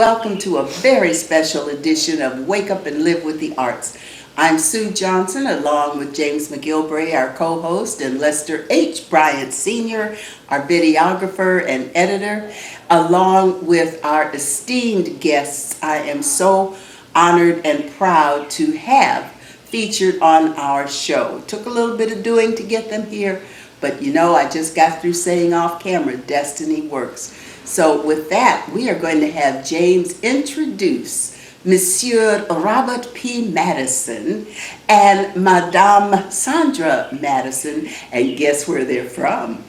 welcome to a very special edition of Wake Up and Live with the Arts. I'm Sue Johnson, along with James McGilbray, our co-host, and Lester H. Bryant Sr., our videographer and editor, along with our esteemed guests. I am so honored and proud to have featured on our show. It took a little bit of doing to get them here, but you know, I just got through saying off camera, destiny works. So with that, we are going to have James introduce Monsieur Robert P. Madison and Madame Sandra Madison, and guess where they're from?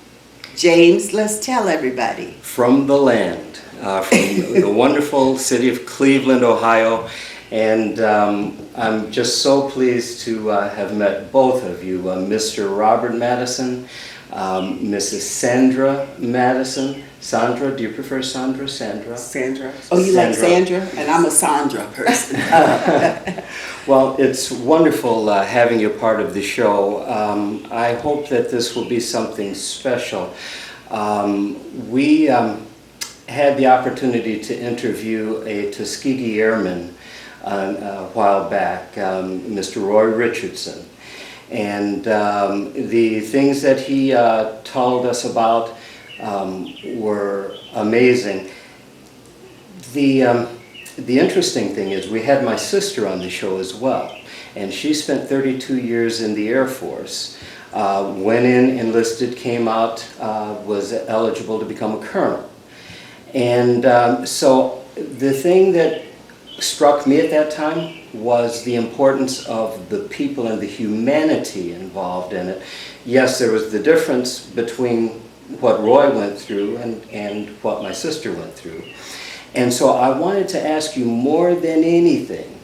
James, let's tell everybody. From the land, from the wonderful city of Cleveland, Ohio, and I'm just so pleased to have met both of you, Mr. Robert Madison, Mrs. Sandra Madison. Sandra, do you prefer Sandra? Sandra? Sandra. Oh, you Sandra. Like Sandra? And I'm a Sandra person. Well, it's wonderful having you part of the show. I hope that this will be something special. We had the opportunity to interview a Tuskegee Airman a while back, Mr. Roy Richardson. And the things that he told us about were amazing. The interesting thing is we had my sister on the show as well, and she spent 32 years in the Air Force, went in, enlisted, came out, was eligible to become a colonel. And so the thing that struck me at that time was the importance of the people and the humanity involved in it. Yes, there was the difference between what Roy went through and what my sister went through. And so I wanted to ask you more than anything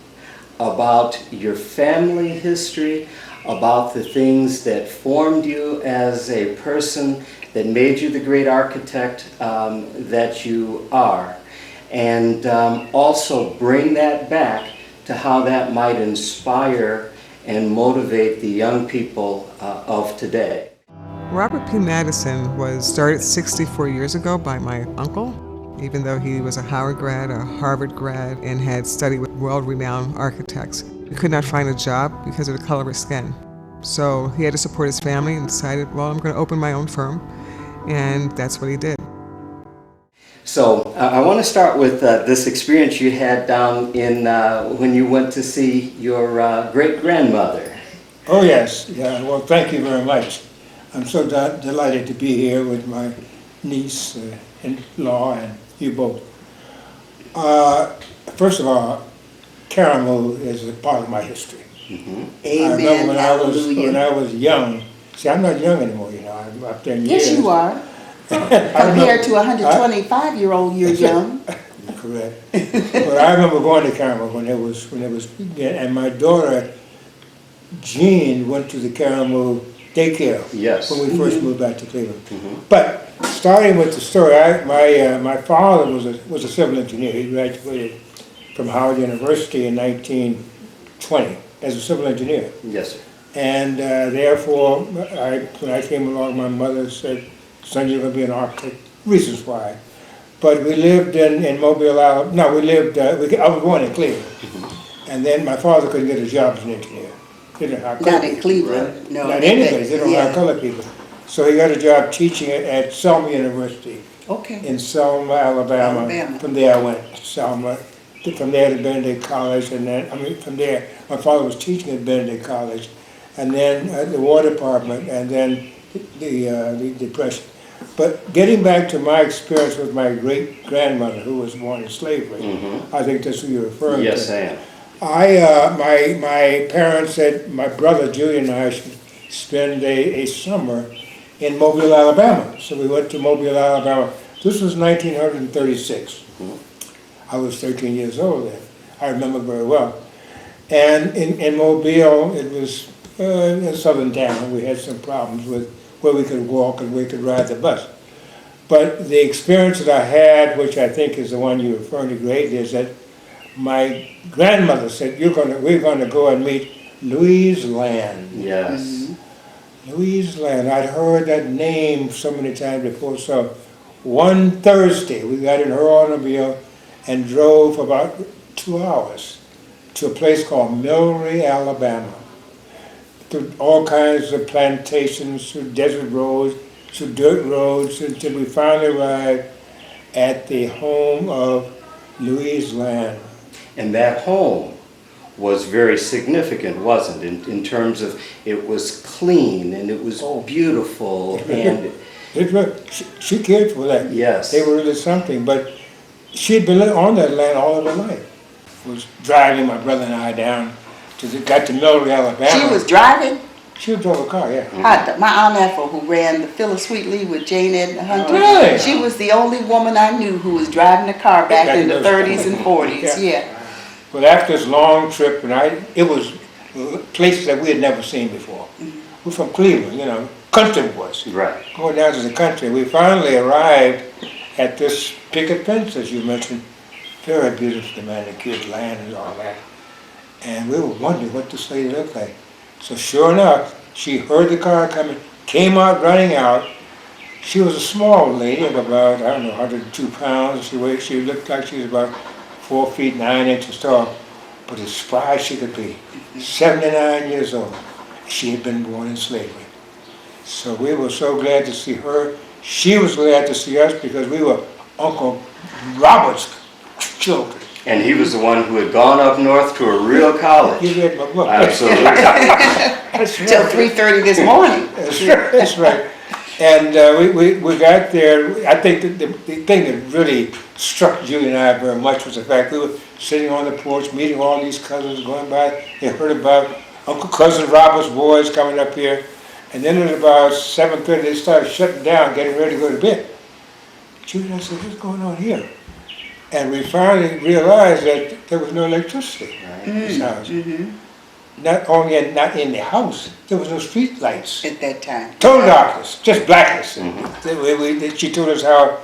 about your family history, about the things that formed you as a person, that made you the great architect that you are, and also bring that back to how that might inspire and motivate the young people of today. Robert P. Madison was started 64 years ago by my uncle, even though he was a Howard grad, a Harvard grad, and had studied with world-renowned architects. He could not find a job because of the color of his skin. So he had to support his family and decided, well, I'm going to open my own firm, and that's what he did. So I want to start with this experience you had down in when you went to see your great-grandmother. Oh yes, yeah. Well, thank you very much. I'm so delighted to be here with my niece-in-law and you both. First of all, caramel is a part of my history. Mm-hmm. I remember when I was young. See, I'm not young anymore, you know. I'm up there in years. Yes, you are. Compared to a 125-year-old, you're young. Correct. But I remember going to Caramel when it was, and my daughter Jean went to the Caramel daycare. Yes. When we first moved back to Cleveland. Mm-hmm. But starting with the story, my father was a civil engineer. He graduated from Howard University in 1920 as a civil engineer. Yes, sir. And therefore, when I came along, my mother said, "Son, you're going to be an architect." Reasons why. But we lived in Mobile, Alabama. No, we lived, I was born in Cleveland. Mm-hmm. And then my father couldn't get a job as an engineer. Not in Cleveland. Right? No. Not any place. They don't hire colored people. So he got a job teaching at Selma University. Okay. In Selma, Alabama. From there I went to Selma. From there to Benedict College. And then, from there, my father was teaching at Benedict College. And then the War Department. And then the Depression. But getting back to my experience with my great-grandmother, who was born in slavery, mm-hmm. I think that's who you're referring to. Yes, I am. My parents said my brother Julian and I should spend a summer in Mobile, Alabama. So we went to Mobile, Alabama. This was 1936. Mm-hmm. I was 13 years old then. I remember very well. And in Mobile, it was a southern town. We had some problems with where we could walk and we could ride the bus. But the experience that I had, which I think is the one you're referring to greatly, is that my grandmother said, we're going to go and meet Louise Land. Yes. Mm-hmm. Louise Land. I'd heard that name so many times before. So one Thursday, we got in her automobile and drove about 2 hours to a place called Milroy, Alabama, through all kinds of plantations, through desert roads, through dirt roads, until we finally arrived at the home of Louise Land. And that home was very significant, wasn't it? In terms of it was clean and it was beautiful and She cared for that. yes. They were really something, but she'd been on that land all of her life. Was driving my brother and I down got to Milroy, Alabama. She was driving? She drove a car, yeah. My Aunt Ethel, who ran the Phyllis Wheatley with Jane Edna Hunter, Really? she was the only woman I knew who was driving a car back in the 30s and 40s. Yeah. Well, after this long trip, it was places that we had never seen before. We're from Cleveland, country boys. Right. Going down to the country. We finally arrived at this picket fence, as you mentioned. Very beautifully manicured land and all that. And we were wondering what this lady looked like. So sure enough, she heard the car coming, came out running out. She was a small lady of about, 102 pounds. She looked like she was about 4 feet 9 inches tall, but as spry as she could be. 79 years old. She had been born in slavery. So we were so glad to see her. She was glad to see us because we were Uncle Robert's children. And he was the one who had gone up north to a real college. You read my book. Absolutely. That's Till right. 3:30 this morning. That's right. And we got there. I think the thing that really struck Julie and I very much was the fact we were sitting on the porch, meeting all these cousins going by. They heard about Cousin Robert's boys coming up here. And then at about 7:30, they started shutting down, getting ready to go to bed. Julie and I said, what's going on here? And we finally realized that there was no electricity in this house. Not in the house, there was no street lights. At that time. Total darkness, just blackness. She told us how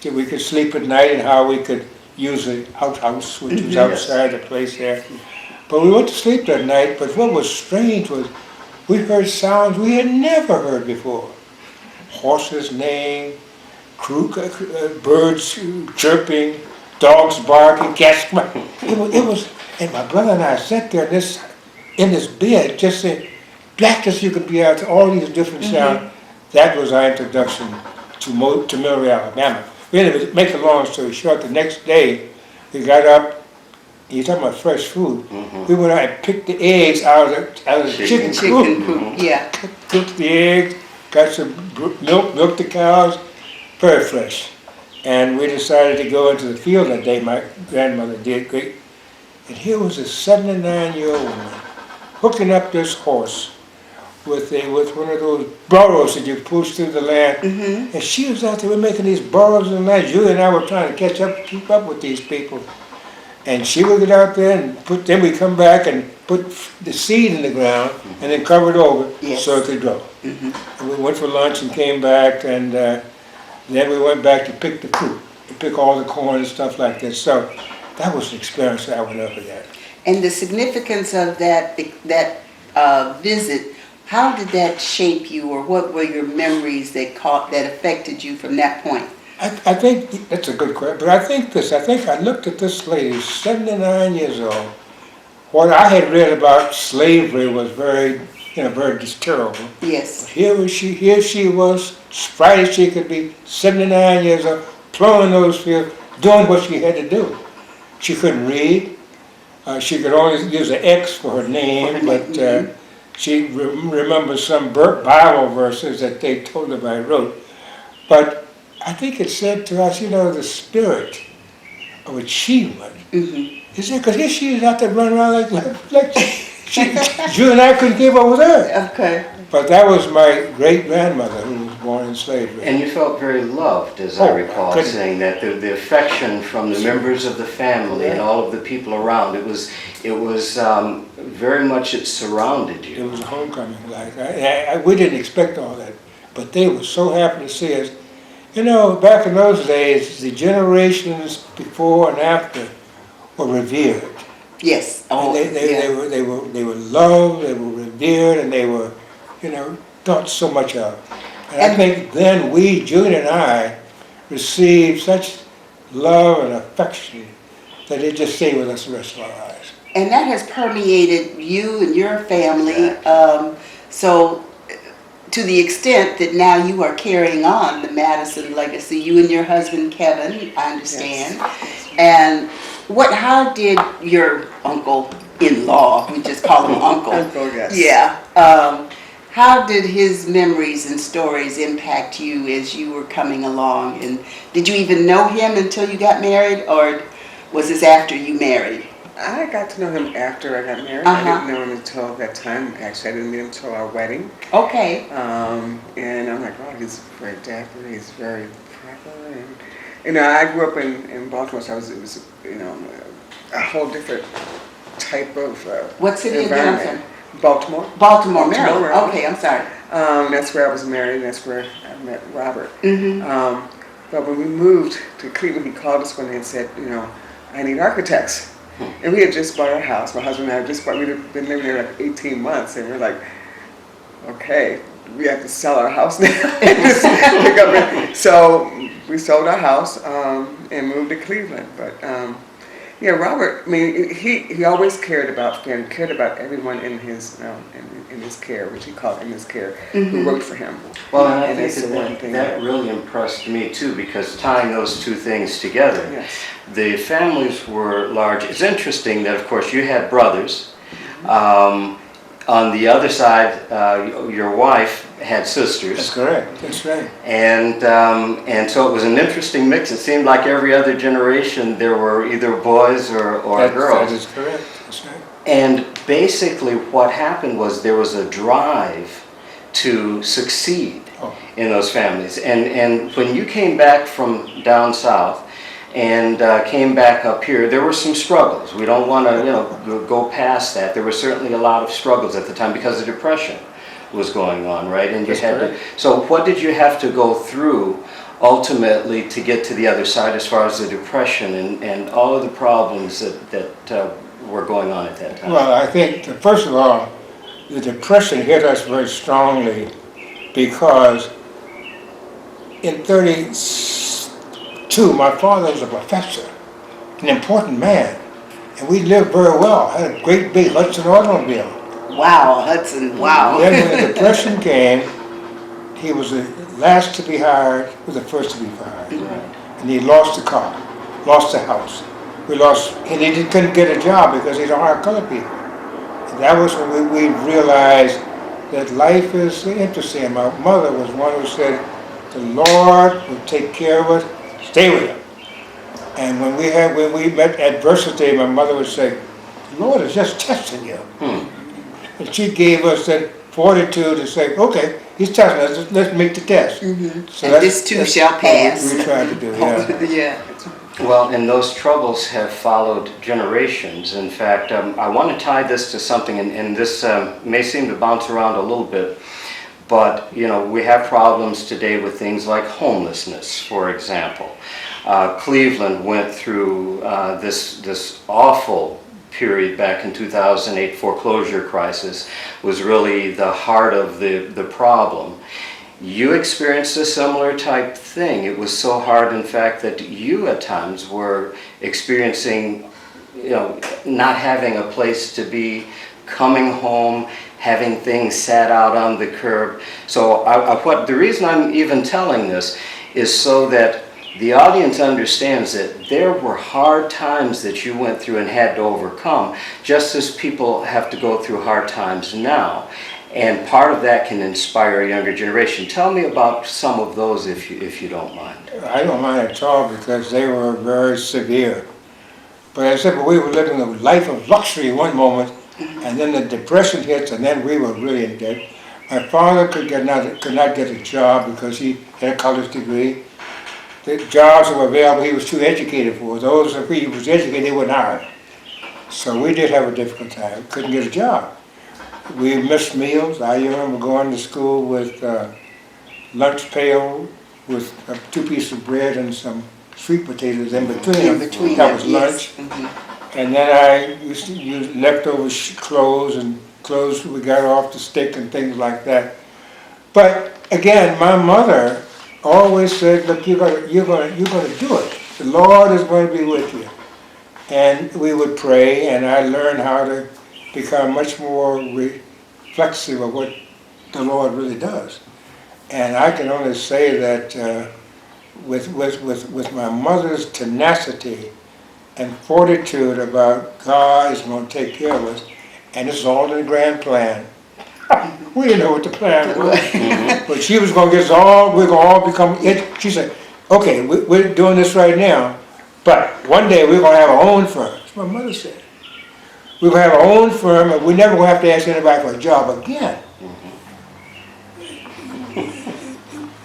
we could sleep at night and how we could use the outhouse, which was outside the place there. But we went to sleep that night, but what was strange was we heard sounds we had never heard before. Horses neighing, birds chirping, dogs barking, cats barking. It was, and my brother and I sat there in this bed, just black as you could be out to all these different sounds. That was our introduction to Milroy, Alabama. Anyway, to make a long story short, the next day we got up. You're talking about fresh food. We went out and picked the eggs out of the chicken coop. Yeah. Cooked the eggs, got some milk the cows, very fresh. And we decided to go into the field that day. My grandmother did great. And here was a 79-year-old woman hooking up this horse with one of those burrows that you push through the land. And she was out there making these burrows in the land. Julie and I were trying to keep up with these people. And she would get out there and then we come back and put the seed in the ground and then cover it over so it could grow. And we went for lunch and came back, and then we went back to pick the fruit, to pick all the corn and stuff like that. So that was an experience that I would never forget. And the significance of that visit, how did that shape you, or what were your memories that affected you from that point? I think that's a good question, but I think I looked at this lady, 79 years old. What I had read about slavery was very terrible. Yes. But here she was, spry as she could be, 79 years old, plowing those fields, doing what she had to do. She couldn't read. She could only use an X for her name, but she remembers some Bible verses that they told her by rote. But I think it said to us, the spirit of achievement. Is there? Because here she is out there running around like Julie and I couldn't keep up with her. Okay. But that was my great-grandmother who was born in slavery. And you felt very loved, as I recall, saying that the affection from the members of the family and all of the people around, it was very much, it surrounded you. It was a homecoming. We didn't expect all that, but they were so happy to see us. Back in those days, the generations before and after were revered. Yes. Oh, they were loved, they were revered, and they were, thought so much of. And I think then Julie and I, received such love and affection that it just stayed with us the rest of our lives. And that has permeated you and your family. So to the extent that now you are carrying on the Madison legacy, you and your husband Kevin, I understand. Yes. And how did your uncle-in-law, we just call him uncle. Uncle, yes. Yeah. How did his memories and stories impact you as you were coming along? And did you even know him until you got married, or was this after you married? I got to know him after I got married. Uh-huh. I didn't know him until that time. Actually, I didn't meet him until our wedding. Okay. And I'm like, oh, he's very dapper. He's very proper. And, you know, I grew up in Baltimore, so it was, you know, a whole different type of What city again? I'm sorry. Baltimore. Baltimore, Maryland. Maryland. Okay, I'm sorry. That's where I was married, and that's where I met Robert. Mm-hmm. But when we moved to Cleveland, he called us one day and said, you know, I need architects. And we had just bought our house. My husband and I had just bought, we'd been living there like 18 months, and we're like, okay, we have to sell our house now. So we sold our house and moved to Cleveland. But yeah, Robert, I mean, he always cared about everyone in his in his care, which he called in his care, who worked for him. Well, and I And think that's the one thing that that- really impressed me too, because tying those two things together, Yes. the families were large. It's interesting that, of course, you had brothers. On the other side, your wife had sisters. That's correct. That's right. And so it was an interesting mix. It seemed like every other generation there were either boys or girls. That is correct. That's right. And basically what happened was there was a drive to succeed in those families. And when you came back from down south and came back up here, there were some struggles. We don't want to go past that. There were certainly a lot of struggles at the time because the Depression was going on, right? And you had to, so what did you have to go through ultimately to get to the other side as far as the Depression and all of the problems that were going on at that time? Well, I think, that first of all, the Depression hit us very strongly because in 32, my father was a professor, an important man, and we lived very well. I had a great big Hudson automobile. Wow, Hudson, wow. Then when the Depression came, he was the last to be hired, was the first to be fired. And he lost the car, lost the house. And he couldn't get a job because he don't hire colored people. And that was when we realized that life is interesting. And my mother was one who said, the Lord will take care of it, stay with him. And when we met adversity, my mother would say, the Lord is just testing you. And she gave us that fortitude to say, okay, he's testing us, let's make the test. So And this too shall pass. What we tried to do, yeah. Yeah. Well, and those troubles have followed generations. In fact, I want to tie this to something, and this may seem to bounce around a little bit, but we have problems today with things like homelessness, for example. Cleveland went through this awful period back in 2008. Foreclosure crisis was really the heart of the problem. You experienced a similar type thing. It was so hard, in fact, that you at times were experiencing, not having a place to be, coming home, having things sat out on the curb. So the reason I'm even telling this is so that the audience understands that there were hard times that you went through and had to overcome, just as people have to go through hard times now. And part of that can inspire a younger generation. Tell me about some of those if you don't mind. I don't mind at all because they were very severe. But as I said, we were living a life of luxury one moment, and then the Depression hits, and then we were really in debt. My father could not get a job because he had a college degree. The jobs that were available, he was too educated for. Those if he was educated, they wouldn't hire him. So we did have a difficult time. Couldn't get a job. We missed meals. I remember going to school with lunch pail with 2 pieces of bread and some sweet potatoes in between. That was lunch. And then I used to use leftover clothes we got off the stick and things like that. But again, my mother always said, look, you're gonna do it. The Lord is going to be with you. and we would pray, and I learned how to become much more reflexive of what the Lord really does. And I can only say that with my mother's tenacity and fortitude about God is going to take care of us, and it's all in the grand plan. We didn't know what the plan was, but she was going to get us all, we're going to all become, she said, okay, we're doing this right now, but one day we're going to have our own firm. That's what my mother said. We're going to have our own firm, and we're never going to have to ask anybody for a job again.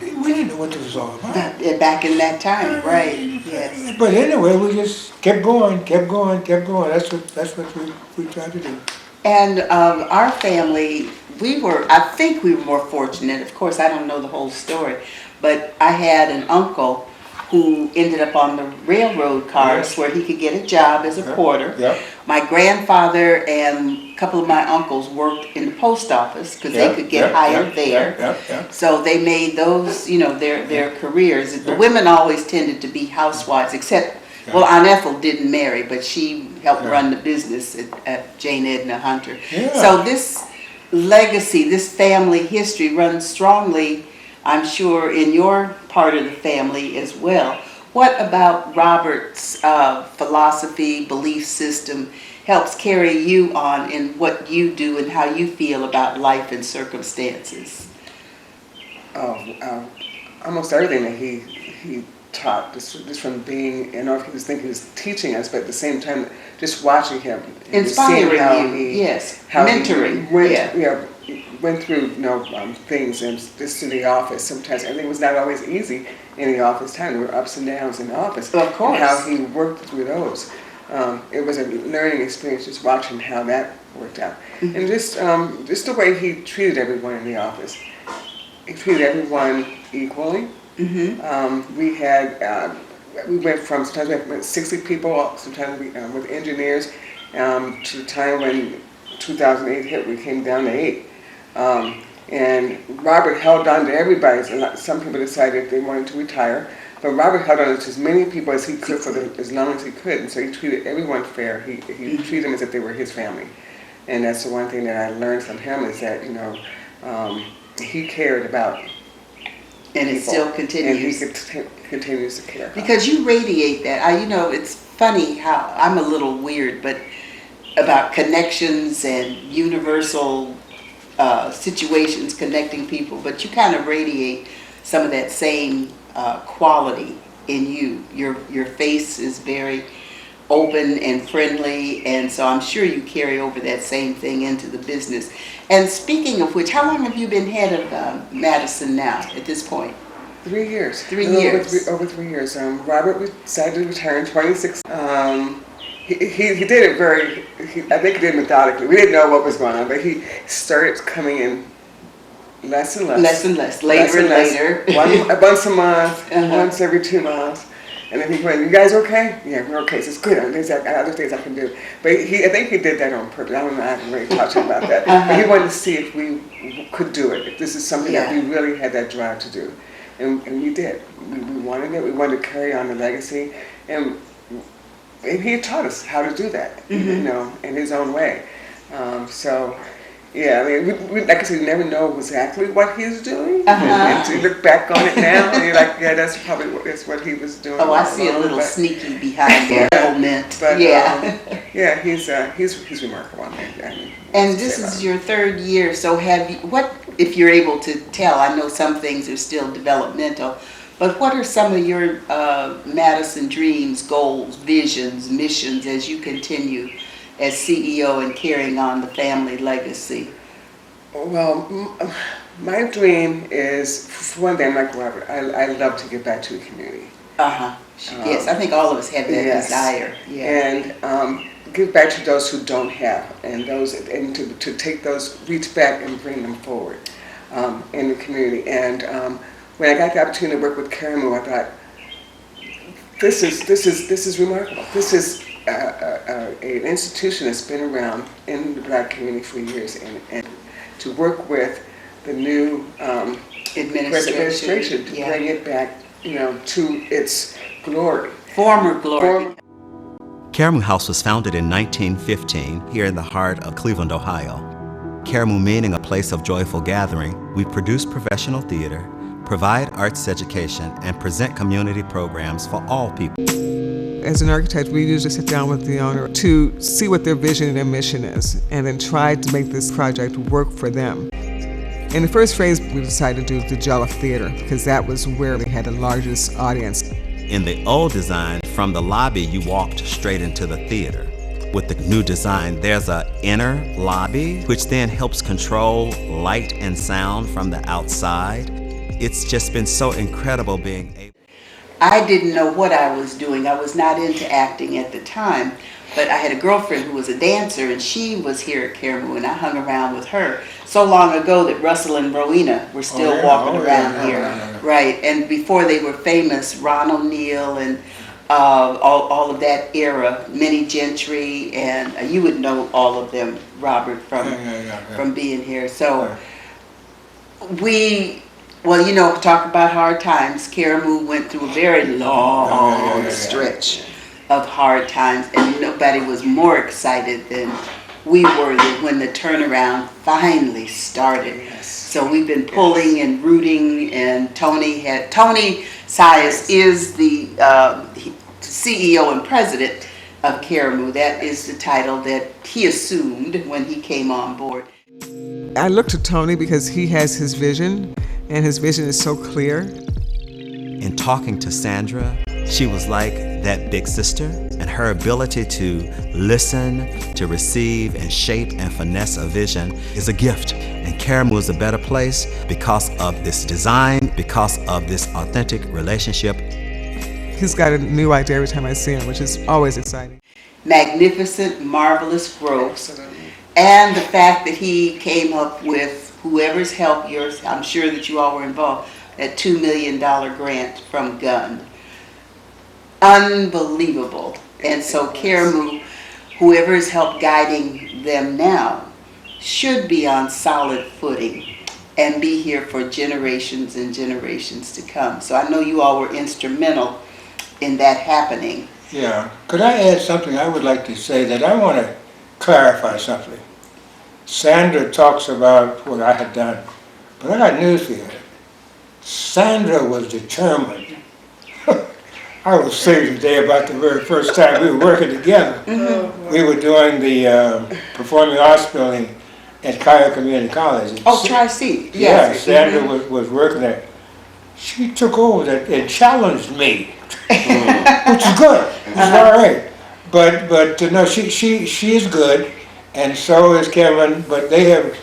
We didn't know what this was all about. Back in that time, right? Yes. But anyway, we just kept going. That's what we tried to do. And our family, I think we were more fortunate. Of course, I don't know the whole story, but I had an uncle who ended up on the railroad cars where he could get a job as a porter. Yep. My grandfather and a couple of my uncles worked in the post office because they could get hired there. So they made those, their careers. The women always tended to be housewives, except, well, Aunt Ethel didn't marry, but she helped run the business at Jane Edna Hunter. Yeah. So this legacy, this family history runs strongly, I'm sure, in your part of the family as well. What about Robert's philosophy, belief system helps carry you on in what you do and how you feel about life and circumstances? Almost everything that he taught, just from being, I don't know if he was thinking he was teaching us, but at the same time, just watching him. Inspiring you, yes. Mentoring, went through things and just in the office. Sometimes everything was not always easy in the office time. There were ups and downs in the office. Of course. And how he worked through those. It was a learning experience just watching how that worked out. And just the way he treated everyone in the office. He treated everyone equally. We went from, sometimes we had 60 people, sometimes with engineers, to the time when 2008 hit, we came down to 8. And Robert held on to everybody. Some people decided they wanted to retire, but Robert held on to as many people as he could for as long as he could, and so he treated everyone fair. He treated them as if they were his family. And that's the one thing that I learned from him is that, he cared about and it still continues. And he continues to care. Because you radiate that. It's funny how I'm a little weird, but about connections and universal situations connecting people, but you kind of radiate some of that same quality in you. Your face is very open and friendly, and so I'm sure you carry over that same thing into the business. And speaking of which, how long have you been head of Madison now at this point? 3 years. 3 years. Over 3 years. Robert decided to retire in 26. He did it I think he did methodically. We didn't know what was going on, but he started coming in less and less. Later. Once a month, once every 2 months. And then he went, "You guys okay?" "Yeah, we're okay. So it's good. There's other things I can do." But I think he did that on purpose. I don't know. I haven't really talked to him about that. But he wanted to see if we could do it. If this is something that we really had that drive to do, and we did. We wanted it. We wanted to carry on the legacy, and he had taught us how to do that. In his own way. Yeah, I mean, we like I said, we never know exactly what he's doing. And to look back on it now, and you're like, yeah, that's probably what he was doing. Oh, I see a little sneaky behind that moment. But he's remarkable. And this is your 3rd year, so what, if you're able to tell, I know some things are still developmental, but what are some of your Madison dreams, goals, visions, missions as you continue as CEO and carrying on the family legacy? Well, my dream is, for one thing, like Robert, I love to give back to the community. Yes, I think all of us have that desire. Yeah. And give back to those who don't have, and to take those, reach back and bring them forward in the community. And when I got the opportunity to work with Karamu, I thought, this is remarkable. This is an institution that's been around in the Black community for years, and to work with the new administration to bring it back, to its glory. Former glory. Caramoo House was founded in 1915 here in the heart of Cleveland, Ohio. Caramoo meaning a place of joyful gathering, we produce professional theater, provide arts education, and present community programs for all people. As an architect, we usually sit down with the owner to see what their vision and their mission is, and then try to make this project work for them. In the first phase, we decided to do the Jollof Theater because that was where we had the largest audience. In the old design, from the lobby, you walked straight into the theater. With the new design, there's an inner lobby, which then helps control light and sound from the outside. It's just been so incredible being able. I didn't know what I was doing. I was not into acting at the time, but I had a girlfriend who was a dancer, and she was here at Caramoo, and I hung around with her so long ago that Russell and Rowena were still walking around here. Right, and before they were famous, Ron O'Neill and all of that era, Minnie Gentry, and you would know all of them, Robert, from being here. So well, you know, talk about hard times. Caramoo went through a very long stretch of hard times, and nobody was more excited than we were when the turnaround finally started. So we've been pulling and rooting, and Tony Sias is the CEO and president of Caramoo. That is the title that he assumed when he came on board. I looked to Tony because he has his vision, and his vision is so clear. In talking to Sandra, she was like that big sister, and her ability to listen, to receive, and shape and finesse a vision is a gift. And Caramoo is a better place because of this design, because of this authentic relationship. He's got a new idea every time I see him, which is always exciting. Magnificent, marvelous growth, and the fact that he came up with whoever's help, yours, I'm sure that you all were involved, that $2 million grant from Gunn. Unbelievable. And so Caramoo, whoever has helped guiding them now, should be on solid footing and be here for generations and generations to come. So I know you all were instrumental in that happening. Yeah. Could I add something? I would like to say that I want to clarify something. Sandra talks about what I had done, but I got news for you. Sandra was determined. I was saying today about the very first time we were working together. Mm-hmm. We were doing the Performing Arts building at Cuyahoga Community College. Oh, Tri-C. Yeah, Sandra was working there. She took over that and challenged me, which is good. It's all right. But no, she is good. And so is Kevin, but they've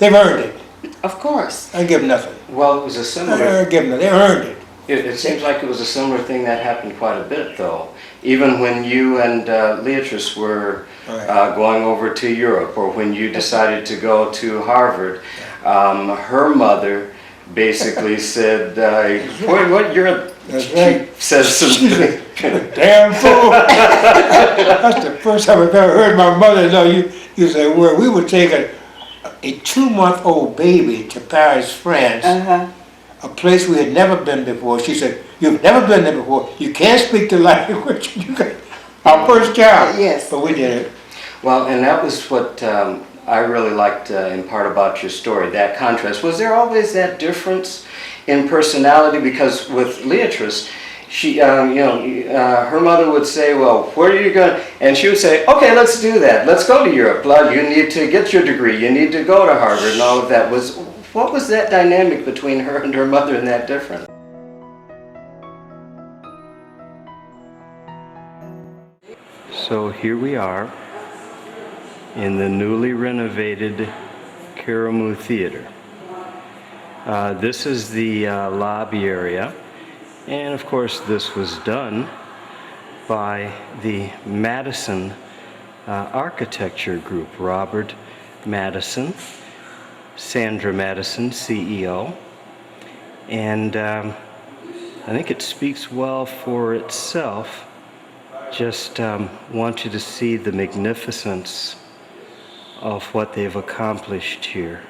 earned it. Of course. I give them nothing. Well, it was a similar. I give them nothing. They earned it. It seems like it was a similar thing that happened quite a bit, though. Even when you and Leatrice were going over to Europe, or when you decided to go to Harvard, her mother basically said, "What you're?" She says something. Damn fool! That's the first time I've ever heard my mother know you say a word. We would take a 2-month-old baby to Paris, France, a place we had never been before. She said, "You've never been there before. You can't speak the language." Our first child. Yes. But we did it. Well, and that was what I really liked in part about your story, that contrast. Was there always that difference in personality? Because with Leatrice, she, her mother would say, "Well, where are you going?" And she would say, "Okay, let's do that. Let's go to Europe. You need to get your degree. You need to go to Harvard," and all of that. What was that dynamic between her and her mother, and that different? So here we are in the newly renovated Caramoo Theater. This is the lobby area, and of course this was done by the Madison architecture group, Robert Madison, Sandra Madison, CEO, and I think it speaks well for itself. Just want you to see the magnificence of what they've accomplished here.